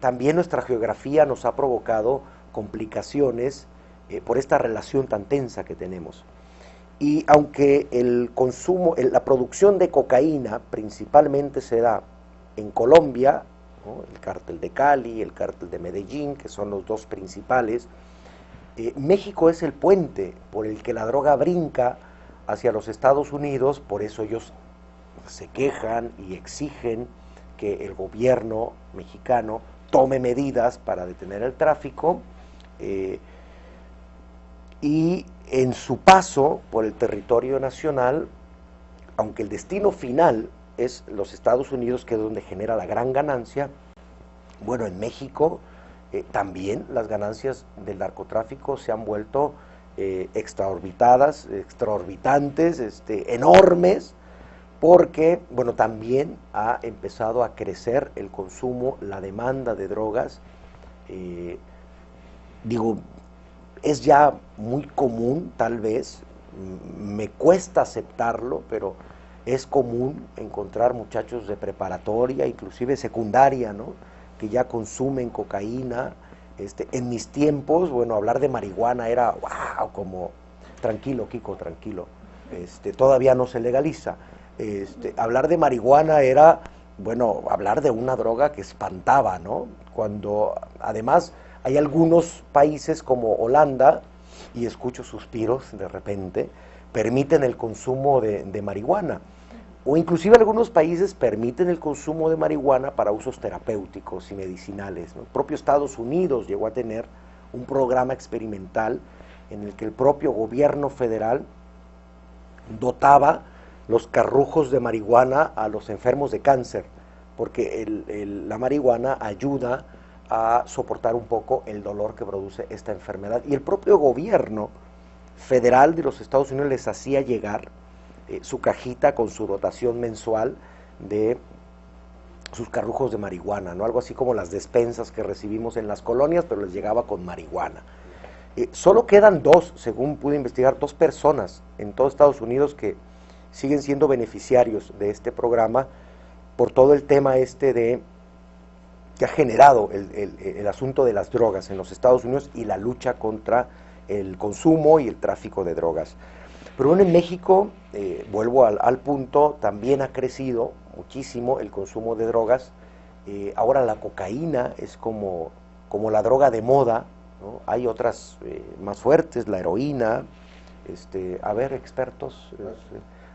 También nuestra geografía nos ha provocado complicaciones por esta relación tan tensa que tenemos. Y aunque el consumo, la producción de cocaína principalmente se da en Colombia, ¿no? El cártel de Cali, el cártel de Medellín, que son los dos principales, México es el puente por el que la droga brinca hacia los Estados Unidos, por eso ellos se quejan y exigen que el gobierno mexicano tome medidas para detener el tráfico, eh, y en su paso por el territorio nacional, aunque el destino final es los Estados Unidos, que es donde genera la gran ganancia, bueno, en México también las ganancias del narcotráfico se han vuelto extraorbitadas, extraorbitantes, enormes, porque, bueno, también ha empezado a crecer el consumo, la demanda de drogas. eh, Digo, es ya muy común, tal vez, me cuesta aceptarlo, pero es común encontrar muchachos de preparatoria, inclusive secundaria, ¿no? Que ya consumen cocaína. En mis tiempos, bueno, hablar de marihuana era, wow, como, tranquilo, Kiko, tranquilo, todavía no se legaliza. Hablar de marihuana era, bueno, hablar de una droga que espantaba, ¿no? Cuando, además, hay algunos países como Holanda, y escucho suspiros de repente, permiten el consumo de marihuana. O inclusive algunos países permiten el consumo de marihuana para usos terapéuticos y medicinales, ¿no? El propio Estados Unidos llegó a tener un programa experimental en el que el propio gobierno federal dotaba los carrujos de marihuana a los enfermos de cáncer, porque la marihuana ayuda a soportar un poco el dolor que produce esta enfermedad. Y el propio gobierno federal de los Estados Unidos les hacía llegar su cajita con su dotación mensual de sus carrujos de marihuana, ¿no? Algo así como las despensas que recibimos en las colonias, pero les llegaba con marihuana. Solo quedan dos, según pude investigar, dos personas en todo Estados Unidos que siguen siendo beneficiarios de este programa por todo el tema de que ha generado el asunto de las drogas en los Estados Unidos y la lucha contra el consumo y el tráfico de drogas. Pero bueno, en México, vuelvo al punto, también ha crecido muchísimo el consumo de drogas. Ahora la cocaína es como la droga de moda, ¿no? Hay otras más fuertes, la heroína, a ver, expertos,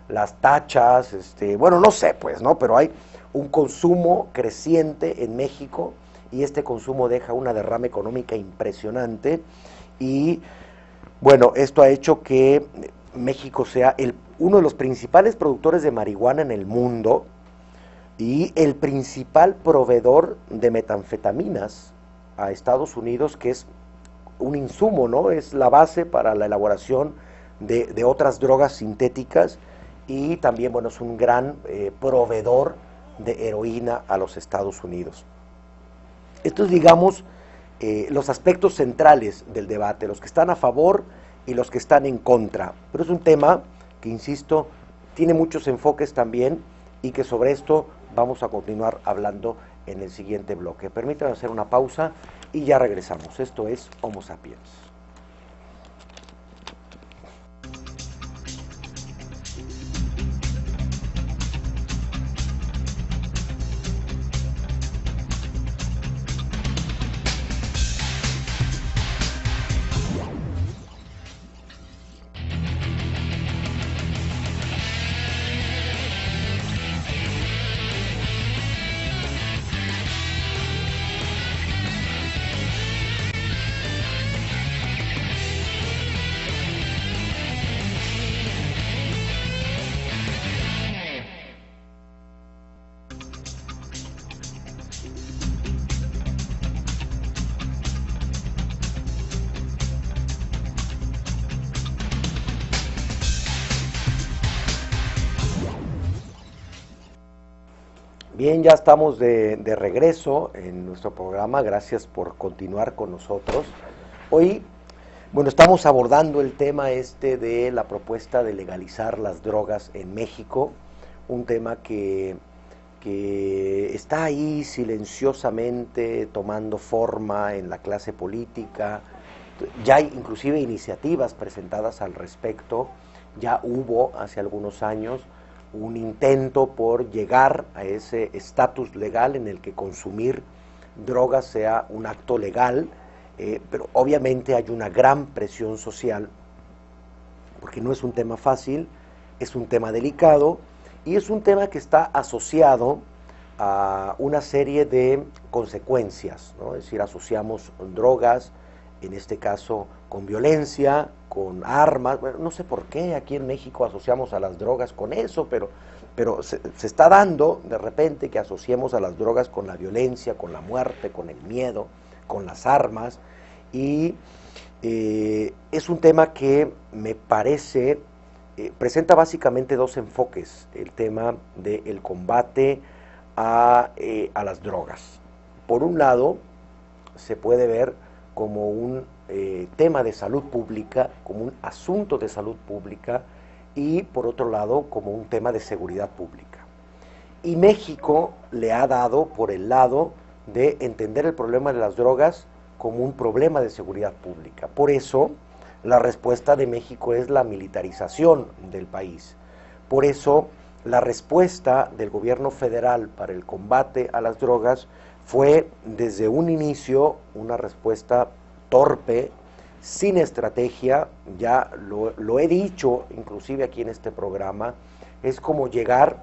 las tachas, bueno, no sé, pues, ¿no? Pero hay un consumo creciente en México y este consumo deja una derrama económica impresionante y, bueno, esto ha hecho que México sea uno de los principales productores de marihuana en el mundo y el principal proveedor de metanfetaminas a Estados Unidos, que es un insumo, ¿no? Es la base para la elaboración de otras drogas sintéticas y también, bueno, es un gran proveedor de heroína a los Estados Unidos. Estos, digamos, los aspectos centrales del debate, los que están a favor y los que están en contra. Pero es un tema que, insisto, tiene muchos enfoques también y que sobre esto vamos a continuar hablando en el siguiente bloque. Permítanme hacer una pausa y ya regresamos. Esto es Homo Sapiens. Bien, ya estamos de regreso en nuestro programa. Gracias por continuar con nosotros. Hoy, bueno, estamos abordando el tema de la propuesta de legalizar las drogas en México, un tema que que está ahí silenciosamente tomando forma en la clase política. Ya hay inclusive iniciativas presentadas al respecto. Ya hubo hace algunos años un intento por llegar a ese estatus legal en el que consumir drogas sea un acto legal, pero obviamente hay una gran presión social, porque no es un tema fácil, es un tema delicado y es un tema que está asociado a una serie de consecuencias, ¿no? Es decir, asociamos drogas, en este caso con violencia, con armas. Bueno, no sé por qué aquí en México asociamos a las drogas con eso, pero se está dando de repente que asociemos a las drogas con la violencia, con la muerte, con el miedo, con las armas, y es un tema que me parece presenta básicamente dos enfoques: el tema del combate a las drogas. Por un lado, se puede ver como un tema de salud pública, como un asunto de salud pública, y por otro lado como un tema de seguridad pública. Y México le ha dado por el lado de entender el problema de las drogas como un problema de seguridad pública. Por eso la respuesta de México es la militarización del país. Por eso la respuesta del gobierno federal para el combate a las drogas fue desde un inicio una respuesta torpe, sin estrategia. Ya lo he dicho inclusive aquí en este programa, es como llegar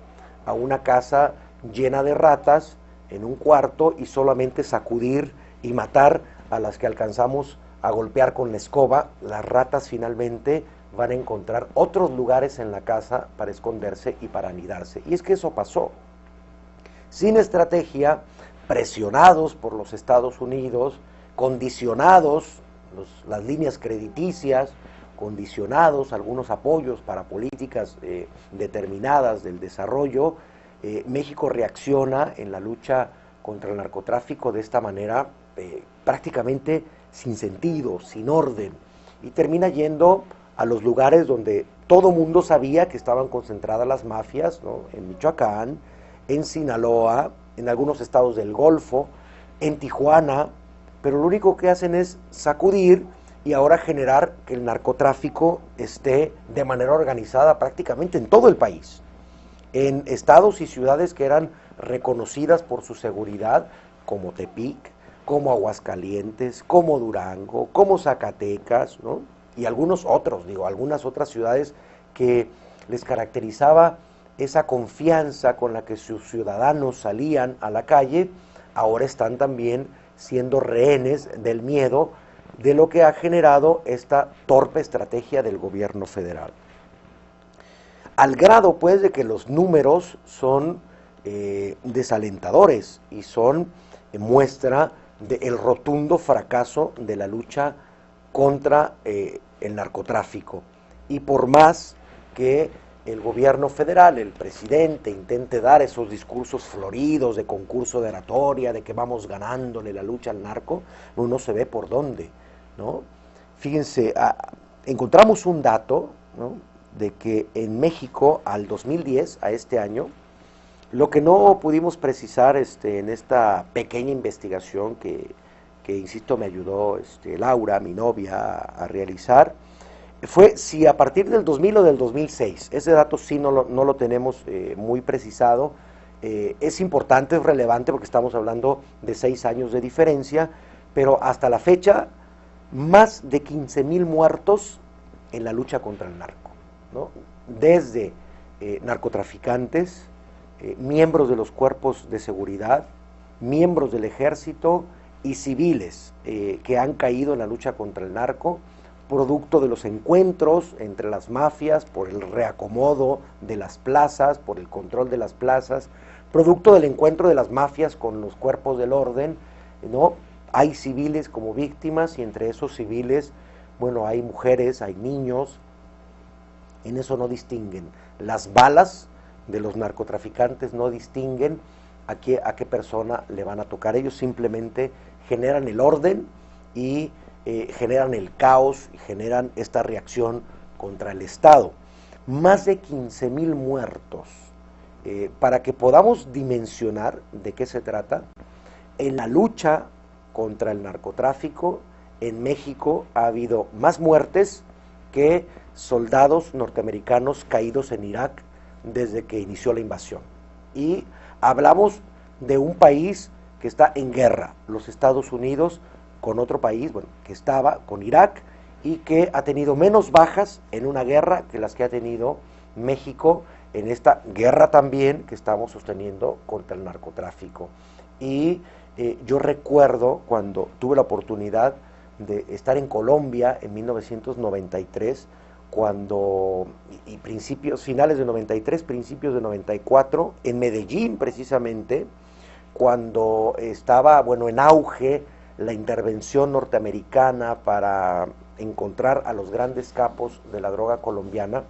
a una casa llena de ratas en un cuarto y solamente sacudir y matar a las que alcanzamos a golpear con la escoba. Las ratas finalmente van a encontrar otros lugares en la casa para esconderse y para anidarse. Y es que eso pasó. Sin estrategia, presionados por los Estados Unidos, condicionados las líneas crediticias, condicionados algunos apoyos para políticas determinadas del desarrollo, México reacciona en la lucha contra el narcotráfico de esta manera prácticamente sin sentido, sin orden, y termina yendo a los lugares donde todo mundo sabía que estaban concentradas las mafias, ¿no? En Michoacán, en Sinaloa, en algunos estados del Golfo, en Tijuana, pero lo único que hacen es sacudir y ahora generar que el narcotráfico esté de manera organizada prácticamente en todo el país, en estados y ciudades que eran reconocidas por su seguridad, como Tepic, como Aguascalientes, como Durango, como Zacatecas, ¿no? Y algunos otros, algunas otras ciudades que les caracterizaba esa confianza con la que sus ciudadanos salían a la calle, ahora están también siendo rehenes del miedo, de lo que ha generado esta torpe estrategia del gobierno federal. Al grado, pues, de que los números son desalentadores y son muestra del rotundo fracaso de la lucha contra el narcotráfico. Y por más que el gobierno federal, el presidente, intente dar esos discursos floridos de concurso de oratoria, de que vamos ganándole la lucha al narco, no se ve por dónde, ¿no? Fíjense, encontramos un dato, ¿no?, de que en México al 2010, a este año, lo que no pudimos precisar en esta pequeña investigación que insisto, me ayudó Laura, mi novia, a realizar, fue si a partir del 2000 o del 2006. Ese dato sí no lo tenemos muy precisado. Es importante, es relevante, porque estamos hablando de 6 años de diferencia, pero hasta la fecha, más de 15,000 muertos en la lucha contra el narco, ¿no? Desde narcotraficantes, miembros de los cuerpos de seguridad, miembros del ejército y civiles que han caído en la lucha contra el narco, producto de los encuentros entre las mafias, por el reacomodo de las plazas, por el control de las plazas, producto del encuentro de las mafias con los cuerpos del orden, ¿no? Hay civiles como víctimas, y entre esos civiles, bueno, hay mujeres, hay niños. En eso no distinguen. Las balas de los narcotraficantes no distinguen a qué persona le van a tocar. Ellos simplemente generan el orden y generan el caos y generan esta reacción contra el Estado. Más de 15,000 muertos para que podamos dimensionar de qué se trata, en la lucha contra el narcotráfico, en México ha habido más muertes que soldados norteamericanos caídos en Irak desde que inició la invasión. Y hablamos de un país que está en guerra, los Estados Unidos, con otro país, bueno, que estaba con Irak y que ha tenido menos bajas en una guerra que las que ha tenido México en esta guerra también que estamos sosteniendo contra el narcotráfico. Y yo recuerdo cuando tuve la oportunidad de estar en Colombia en 1993, cuando, y principios, finales de 93, principios de 94, en Medellín precisamente, cuando estaba, bueno, en auge la intervención norteamericana para encontrar a los grandes capos de la droga colombiana,